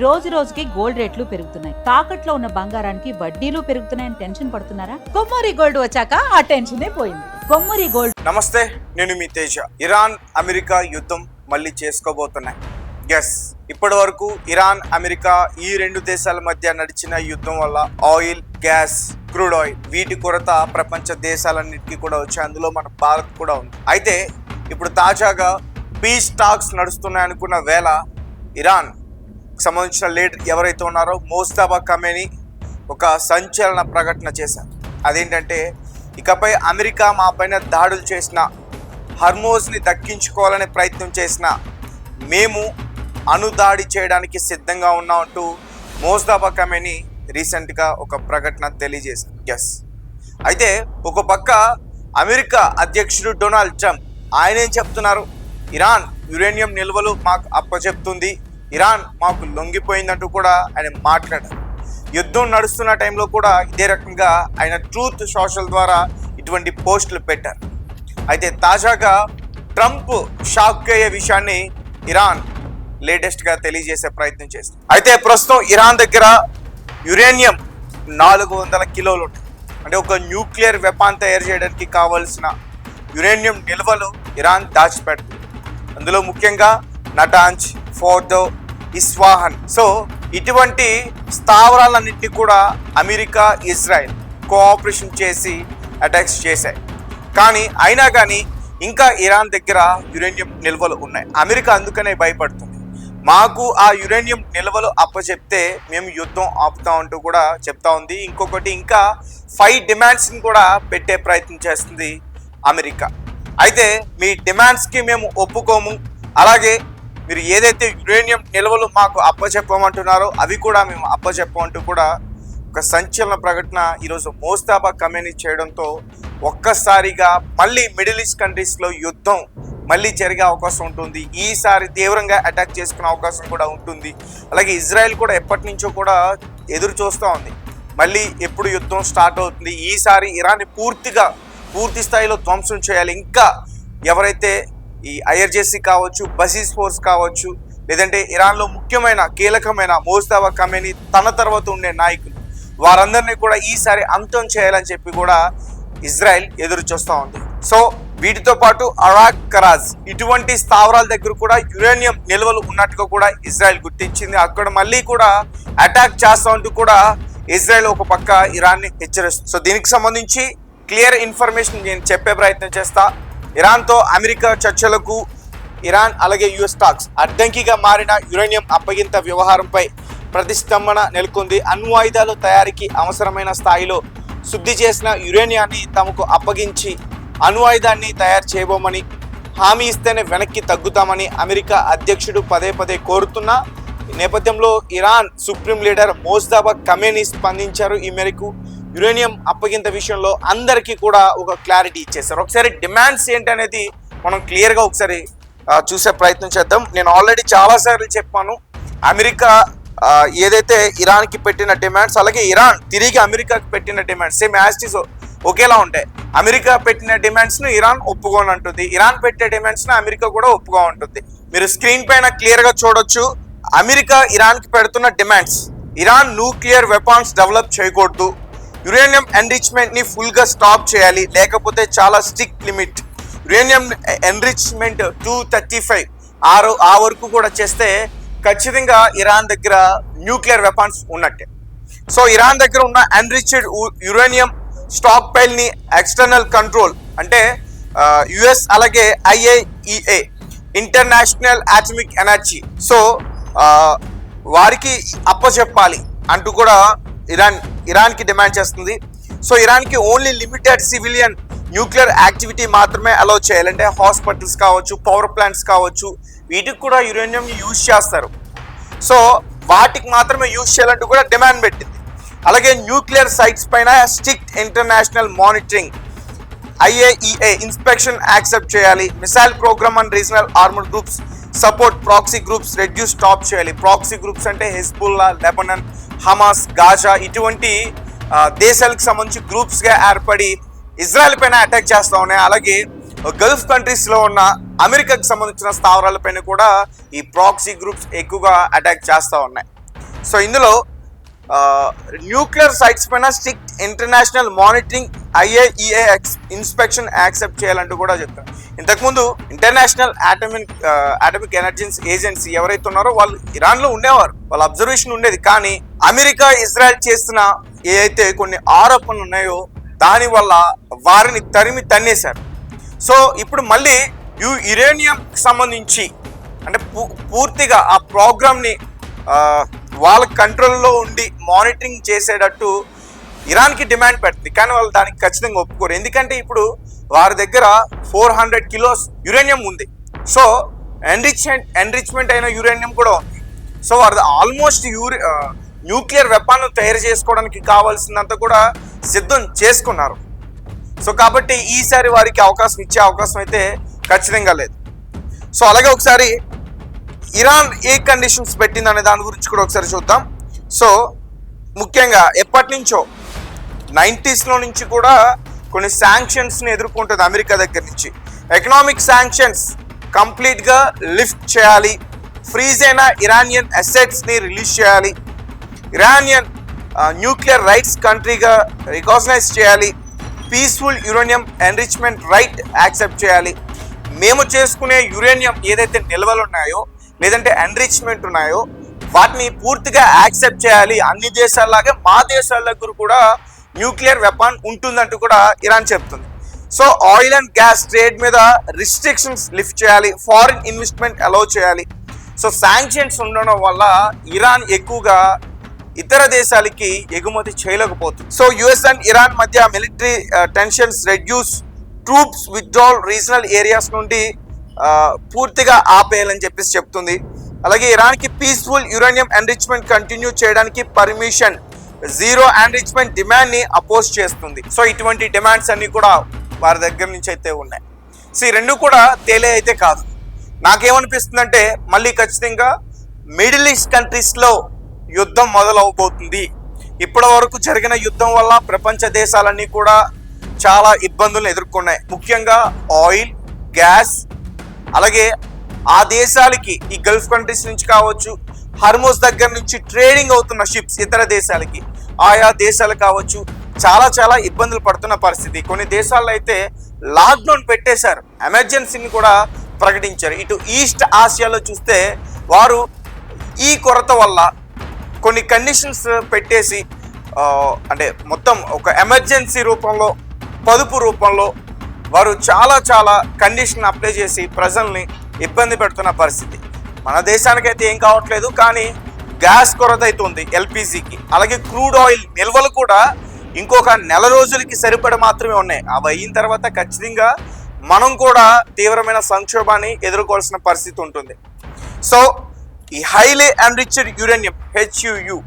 రోజు రోజుకి గోల్డ్ రేట్లు పెరుగుతున్నాయి. తాకట్లో ఉన్న బంగారానికి వడ్డీలు పెరుగుతున్నాయని టెన్షన్ పడుతున్నారా? కొమ్మూరి గోల్డ్ వచ్చాక ఆ టెన్షనే పోయింది. కొమ్మూరి గోల్డ్. నమస్తే, నేను మీ తేజ. ఇరాన్ అమెరికా యుద్ధం మళ్ళీ చేసుకోబోతున్నాయి. ఎస్, ఇప్పటి వరకు ఇరాన్ అమెరికా ఈ రెండు దేశాల మధ్య నడిచిన యుద్ధం వల్ల ఆయిల్, గ్యాస్, క్రూడ్ ఆయిల్ వీటి కొరత ప్రపంచ దేశాలన్నిటికీ కూడా వచ్చి అందులో మన భారత్ కూడా ఉంది. అయితే ఇప్పుడు తాజాగా పీస్ టాక్స్ నడుస్తున్నాయి అనుకున్న వేళ ఇరాన్ సంబంధించిన లీడర్ ఎవరైతే ఉన్నారో మోజ్తబా ఖమేనీ ఒక సంచలన ప్రకటన చేశారు. అదేంటంటే, ఇకపై అమెరికా మా పైన దాడులు చేసిన, హర్మోజ్ని దక్కించుకోవాలనే ప్రయత్నం చేసిన మేము అణుదాడి చేయడానికి సిద్ధంగా ఉన్నామంటూ మోజ్తబా ఖమేనీ రీసెంట్గా ఒక ప్రకటన తెలియజేశారు. ఎస్, అయితే ఒక పక్క అమెరికా అధ్యక్షుడు డొనాల్డ్ ట్రంప్ ఆయనేం చెప్తున్నారు, ఇరాన్ యురేనియం నిల్వలు మాకు అప్పచెప్తుంది, ఇరాన్ మాకు లొంగిపోయిందంటూ కూడా ఆయన మాట్లాడారు. యుద్ధం నడుస్తున్న టైంలో కూడా ఇదే రకంగా ఆయన ట్రూత్ సోషల్ ద్వారా ఇటువంటి పోస్టులు పెట్టారు. అయితే తాజాగా ట్రంప్ షాక్ అయ్యే విషయాన్ని ఇరాన్ లేటెస్ట్గా తెలియజేసే ప్రయత్నం చేస్తుంది. అయితే ప్రస్తుతం ఇరాన్ దగ్గర యురేనియం 400 కిలోలు ఉంటాయి. అంటే ఒక న్యూక్లియర్ వెపన్ తయారు చేయడానికి కావలసిన యురేనియం నిల్వలు ఇరాన్ దాచిపెడుతుంది. అందులో ముఖ్యంగా నటాంజ్, ఫోర్డో, ఇస్వాహన్. సో ఇటువంటి స్థావరాలన్నింటినీ కూడా అమెరికా, ఇజ్రాయెల్ కోఆపరేషన్ చేసి అటాక్స్ చేశాయి. కానీ అయినా కానీ ఇంకా ఇరాన్ దగ్గర యురేనియం నిల్వలు ఉన్నాయి. అమెరికా అందుకనే భయపడుతుంది. మాకు ఆ యురేనియం నిల్వలు అప్పచెప్తే మేము యుద్ధం ఆపుతామంటూ కూడా చెప్తా ఉంది. ఇంకొకటి, ఇంకా 5 డిమాండ్స్ని కూడా పెట్టే ప్రయత్నం చేస్తుంది అమెరికా. అయితే మీ డిమాండ్స్కి మేము ఒప్పుకోము, అలాగే మీరు ఏదైతే యురేనియం నిల్వలు మాకు అప్పచెప్పమంటున్నారో అవి కూడా మేము అప్పచెప్పమంటూ కూడా ఒక సంచలన ప్రకటన ఈరోజు మోజ్తబా ఖమేనీ చేయడంతో ఒక్కసారిగా మళ్ళీ మిడిల్ ఈస్ట్ కంట్రీస్లో యుద్ధం మళ్ళీ జరిగే అవకాశం ఉంటుంది. ఈసారి తీవ్రంగా అటాక్ చేసుకునే అవకాశం కూడా ఉంటుంది. అలాగే ఇజ్రాయెల్ కూడా ఎప్పటి నుంచో కూడా ఎదురు చూస్తూ ఉంది, మళ్ళీ ఎప్పుడు యుద్ధం స్టార్ట్ అవుతుంది. ఈసారి ఇరాన్ని పూర్తి స్థాయిలో ధ్వంసం చేయాలి. ఇంకా ఎవరైతే ఈ ఐఆర్జేసీ కావచ్చు, బసీస్ ఫోర్స్ కావచ్చు, లేదంటే ఇరాన్లో ముఖ్యమైన కీలకమైన మోజ్తబా ఖమేనీ తన తర్వాత ఉండే నాయకులు, వారందరినీ కూడా ఈసారి అంతం చేయాలని చెప్పి కూడా ఇజ్రాయెల్ ఎదురు చూస్తూ ఉంది. సో వీటితో పాటు అరాక్, కరాజ్ ఇటువంటి స్థావరాల దగ్గర కూడా యురేనియం నిల్వలు ఉన్నట్టుగా కూడా ఇజ్రాయెల్ గుర్తించింది. అక్కడ మళ్ళీ కూడా అటాక్ చేస్తా ఉంటూ కూడా ఇజ్రాయెల్ ఒక పక్క ఇరాన్ని హెచ్చరిస్తుంది. సో దీనికి సంబంధించి క్లియర్ ఇన్ఫర్మేషన్ నేను చెప్పే ప్రయత్నం చేస్తా. ఇరాన్తో అమెరికా చర్చలకు ఇరాన్ అలాగే యుఎస్ టాక్స్ అడ్డంకిగా మారిన యురేనియం అప్పగింత వ్యవహారంపై ప్రతిష్టంభన నెలకొంది. అణ్వాయుధాలు తయారీకి అవసరమైన స్థాయిలో శుద్ధి చేసిన యురేనియాన్ని తమకు అప్పగించి అణ్వాయుధాన్ని తయారు చేయబోమని హామీ ఇస్తేనే వెనక్కి తగ్గుతామని అమెరికా అధ్యక్షుడు పదే కోరుతున్న నేపథ్యంలో Iran supreme leader Mojtaba Khamenei స్పందించారు. ఈ మేరకు యురేనియం అప్పగింత విషయంలో అందరికీ కూడా ఒక క్లారిటీ ఇచ్చేసారు. ఒకసారి డిమాండ్స్ ఏంటనేది మనం క్లియర్గా ఒకసారి చూసే ప్రయత్నం చేద్దాం. నేను ఆల్రెడీ చాలాసార్లు చెప్పాను, అమెరికా ఏదైతే ఇరాన్కి పెట్టిన డిమాండ్స్, అలాగే ఇరాన్ తిరిగి అమెరికాకి పెట్టిన demands same as it is ఒకేలా ఉంటాయి. అమెరికా పెట్టిన డిమాండ్స్ను ఇరాన్ ఒప్పుకోని అంటుంది, ఇరాన్ పెట్టే డిమాండ్స్ను అమెరికా కూడా ఒప్పుకో ఉంటుంది. మీరు స్క్రీన్ పైన క్లియర్గా చూడొచ్చు. అమెరికా ఇరాన్కి పెడుతున్న demands: Iran nuclear weapons develop చేయకూడదు, యురేనియం ఎన్రిచ్మెంట్ని ఫుల్గా స్టాప్ చేయాలి, లేకపోతే చాలా స్ట్రిక్ట్ లిమిట్, యురేనియం ఎన్రిచ్మెంట్ 235 ఆ వరకు కూడా చేస్తే ఖచ్చితంగా ఇరాన్ దగ్గర న్యూక్లియర్ వెపన్స్ ఉన్నట్టే. సో ఇరాన్ దగ్గర ఉన్న ఎన్రిచ్డ్ యురేనియం స్టాక్ పైల్ని ఎక్స్టర్నల్ కంట్రోల్ అంటే యుఎస్ అలాగే IAEA international atomic energy so వారికి అప్పచెప్పాలి అంటూ కూడా ఇరాన్కి డిమాండ్ చేస్తుంది. సో ఇరాన్కి only limited civilian nuclear activity మాత్రమే అలౌ చేయాలంటే హాస్పిటల్స్ కావచ్చు, పవర్ ప్లాంట్స్ కావచ్చు, వీటికి కూడా యురేనియం యూజ్ చేస్తారు. సో వాటికి మాత్రమే యూజ్ చేయాలంటూ కూడా డిమాండ్ పెట్టింది. అలాగే న్యూక్లియర్ సైట్స్ పైన strict international monitoring, IAEA inspection accept చేయాలి, missile program and regional armoured groups support, proxy groups reduce stop చేయాలి. ప్రాక్సీ గ్రూప్స్ అంటే హెజ్బుల్లా, లెబనాన్, హమాస్, గాజా ఇటువంటి దేశాలకు సంబంధించి గ్రూప్స్గా ఏర్పడి ఇజ్రాయెల్ పైన అటాక్ చేస్తూ ఉన్నాయి. అలాగే గల్ఫ్ కంట్రీస్లో ఉన్న అమెరికాకి సంబంధించిన స్థావరాలపైన కూడా ఈ ప్రాక్సీ గ్రూప్స్ ఎక్కువగా అటాక్ చేస్తూ ఉన్నాయి. సో ఇందులో న్యూక్లియర్ సైట్స్ పైన strict international monitoring IAEA inspection accept చేయాలంటూ కూడా చెప్తారు. ఇంతకుముందు ఇంటర్నేషనల్ అటామిక్ ఎనర్జీ ఏజెన్సీ ఎవరైతే ఉన్నారో వాళ్ళు ఇరాన్లో ఉండేవారు, వాళ్ళ అబ్జర్వేషన్ ఉండేది. కానీ అమెరికా ఇజ్రాయెల్ చేస్తున్న ఏదైతే కొన్ని ఆరోపణలు ఉన్నాయో దాని వల్ల వారిని తరిమి తన్నేశారు. సో ఇప్పుడు మళ్ళీ యురేనియం సంబంధించి అంటే పూర్తిగా ఆ ప్రోగ్రామ్ని వాళ్ళ కంట్రోల్లో ఉండి మానిటరింగ్ చేసేటట్టు ఇరాన్కి డిమాండ్ పెడుతుంది. కానీ వాళ్ళు దానికి ఖచ్చితంగా ఒప్పుకోరు. ఎందుకంటే ఇప్పుడు వారి దగ్గర 400 కిలోస్ యురేనియం ఉంది. సో ఎన్రిచ్మెంట్ అయిన యురేనియం కూడా ఉంది. సో వారు ఆల్మోస్ట్ న్యూక్లియర్ వెపన్ తయారు చేసుకోవడానికి కావాల్సినంత కూడా సిద్ధం చేసుకున్నారు. సో కాబట్టి ఈసారి వారికి అవకాశం ఇచ్చే అవకాశం అయితే ఖచ్చితంగా లేదు. సో అలాగే ఒకసారి ఇరాన్ ఏ కండిషన్స్ పెట్టింది అనే దాని గురించి కూడా ఒకసారి చూద్దాం. సో ముఖ్యంగా ఎప్పటి నుంచో 90s నుంచి కూడా కొన్ని శాంక్షన్స్ని ఎదుర్కొంటుంది అమెరికా దగ్గర నుంచి. ఎకనామిక్ శాంక్షన్స్ కంప్లీట్గా లిఫ్ట్ చేయాలి, ఫ్రీజ్ అయిన ఇరానియన్ అసెట్స్ని రిలీజ్ చేయాలి, ఇరానియన్ న్యూక్లియర్ రైట్స్ కంట్రీగా రికగ్నైజ్ చేయాలి, peaceful uranium enrichment right accept చేయాలి, మేము చేసుకునే యురేనియం ఏదైతే నిల్వలు ఉన్నాయో లేదంటే ఎన్రిచ్మెంట్ ఉన్నాయో వాటిని పూర్తిగా యాక్సెప్ట్ చేయాలి. అన్ని దేశాల్లాగే మా దేశాల దగ్గర కూడా న్యూక్లియర్ వెపన్ ఉంటుందంటూ కూడా ఇరాన్ చెప్తుంది. So oil and gas trade మీద రిస్ట్రిక్షన్స్ లిఫ్ట్ చేయాలి, ఫారిన్ ఇన్వెస్ట్మెంట్ అలౌ చేయాలి. సో శాంక్షన్స్ ఉండడం వల్ల ఇరాన్ ఎక్కువగా ఇతర దేశాలకి ఎగుమతి చేయలేకపోతుంది. సో యుఎస్ అండ్ ఇరాన్ మధ్య military tensions reduce, troops withdrawal regional areas నుండి పూర్తిగా ఆపేయాలని చెప్పేసి చెప్తుంది. అలాగే ఇరాన్కి పీస్ఫుల్ యురేనియం ఎన్రిచ్మెంట్ కంటిన్యూ చేయడానికి పర్మిషన్, జీరో ఎన్రిచ్మెంట్ డిమాండ్ని అపోజ్ చేస్తుంది. సో ఇటువంటి డిమాండ్స్ అన్నీ కూడా వారి దగ్గర నుంచి అయితే ఉన్నాయి. సో ఈ రెండు కూడా తేలే అయితే కాదు. నాకేమనిపిస్తుందంటే మళ్ళీ ఖచ్చితంగా మిడిల్ ఈస్ట్ కంట్రీస్లో యుద్ధం మొదలవబోతుంది. ఇప్పటి వరకు జరిగిన యుద్ధం వల్ల ప్రపంచ దేశాలన్నీ కూడా చాలా ఇబ్బందులను ఎదుర్కొన్నాయి. ముఖ్యంగా ఆయిల్, గ్యాస్, అలాగే ఆ దేశాలకి ఈ గల్ఫ్ కంట్రీస్ నుంచి కావచ్చు, హర్మోస్ దగ్గర నుంచి ట్రేడింగ్ అవుతున్న షిప్స్ ఇతర దేశాలకి, ఆయా దేశాలు కావచ్చు, చాలా ఇబ్బందులు పడుతున్న పరిస్థితి. కొన్ని దేశాల్లో అయితే లాక్డౌన్ పెట్టేశారు, ఎమర్జెన్సీని కూడా ప్రకటించారు. ఇటు ఈస్ట్ ఆసియాలో చూస్తే వారు ఈ కొరత వల్ల కొన్ని కండిషన్స్ పెట్టేసి అంటే మొత్తం ఒక ఎమర్జెన్సీ రూపంలో, పొదుపు రూపంలో వారు చాలా కండిషన్ అప్లై చేసి ప్రజల్ని ఇబ్బంది పెడుతున్న పరిస్థితి. మన దేశానికైతే ఏం కావట్లేదు, కానీ గ్యాస్ కొరత అవుతుంది ఎల్పిజికి. అలాగే క్రూడ్ ఆయిల్ నిల్వలు కూడా ఇంకొక నెల రోజులకి సరిపడ మాత్రమే ఉన్నాయి. అవి అయిన తర్వాత ఖచ్చితంగా మనం కూడా తీవ్రమైన సంక్షోభాన్ని ఎదుర్కోవాల్సిన పరిస్థితి ఉంటుంది. సో ఈ హైలీ ఎన్రిచ్డ్ యురేనియం HUU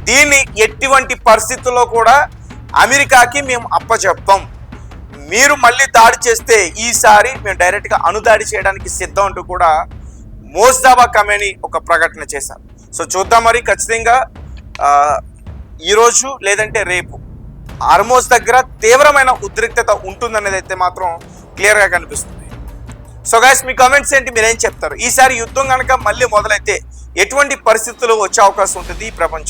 దీన్ని ఎటువంటి పరిస్థితుల్లో కూడా అమెరికాకి మేము అప్పచెప్తాం, మీరు మళ్ళీ దాడి చేస్తే ఈసారి మేము డైరెక్ట్గా అణుదాడి చేయడానికి సిద్ధం అంటూ కూడా మోజ్దాబా ఖమేనీ ఒక ప్రకటన చేశారు. సో చూద్దాం మరి ఖచ్చితంగా ఈరోజు లేదంటే రేపు హార్మోస్ దగ్గర తీవ్రమైన ఉద్రిక్తత ఉంటుందనేది అయితే మాత్రం క్లియర్గా కనిపిస్తుంది. సో గైస్ మీ కామెంట్స్ ఏంటి, మీరేం చెప్తారు? ఈసారి యుద్ధం కనుక మళ్ళీ మొదలైతే ఎటువంటి పరిస్థితులు వచ్చే అవకాశం ఉంటుంది ఈ ప్రపంచానికి?